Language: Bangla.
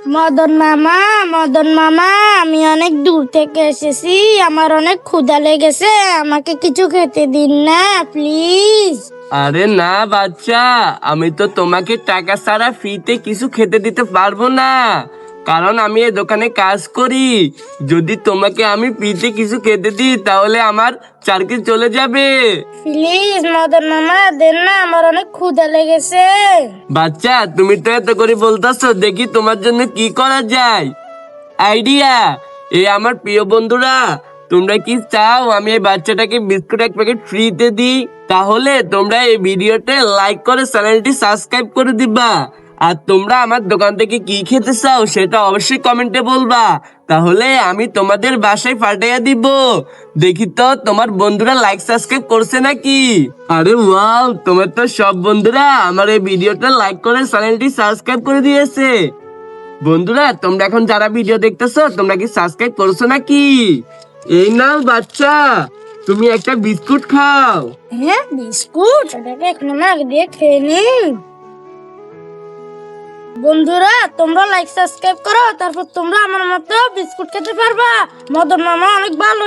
মদন মামা, আমি অনেক দূর থেকে এসেছি, আমার অনেক ক্ষুধা লেগেছে, আমাকে কিছু খেতে দিন না প্লিজ। আরে না বাচ্চা, আমি তো তোমাকে টাকা ছাড়া ফ্রিতে কিছু খেতে দিতে পারবো না, কারণ আমি এই দোকানে কাজ করি। যদি তোমাকে আমি ফ্রিতে কিছু খেতে দিই তাহলে আমার চাকরি চলে যাবে। প্লিজ মদন মামা দেন না, আমার অনেক ক্ষুধা লেগেছে। বাচ্চা, তুমি তো এত করে বলতেছো, দেখি তোমার জন্য কি করা যায়। আইডিয়া, এই আমার প্রিয় বন্ধুরা, তোমরা কি চাও আমি এই বাচ্চাটাকে বিস্কুট এক প্যাকেট ফ্রিতে দিই? তাহলে তোমরা এই ভিডিওতে লাইক করে চ্যানেলটি সাবস্ক্রাইব করে দিবা। আর তোমরা আমার দোকান থেকে কি খেতে চাও সেটা অবশ্যই কমেন্টে বলবা, তাহলে আমি তোমাদের বাসায় পাঠিয়ে দিব। দেখি তো তোমার বন্ধুরা লাইক সাবস্ক্রাইব করছে নাকি। আরে ওয়াও, তোমার তো সব বন্ধুরা আমার এই ভিডিওটা লাইক করে চ্যানেলটি সাবস্ক্রাইব করে দিয়েছে। বন্ধুরা, তোমরা এখন যারা ভিডিও দেখতেছো তোমরা কি সাবস্ক্রাইব করছো নাকি? এই নাও বাচ্চা, তুমি একটা বিস্কুট খাও। হ্যাঁ বিস্কুট, এটাকে এখন আমি আগে দিয়ে খেয়ে নিই। বন্ধুরা তোমরা লাইক সাবস্ক্রাইব করো, তারপর তোমরা আমার মতো বিস্কুট খেতে পারবা। মদন মামা অনেক ভালো।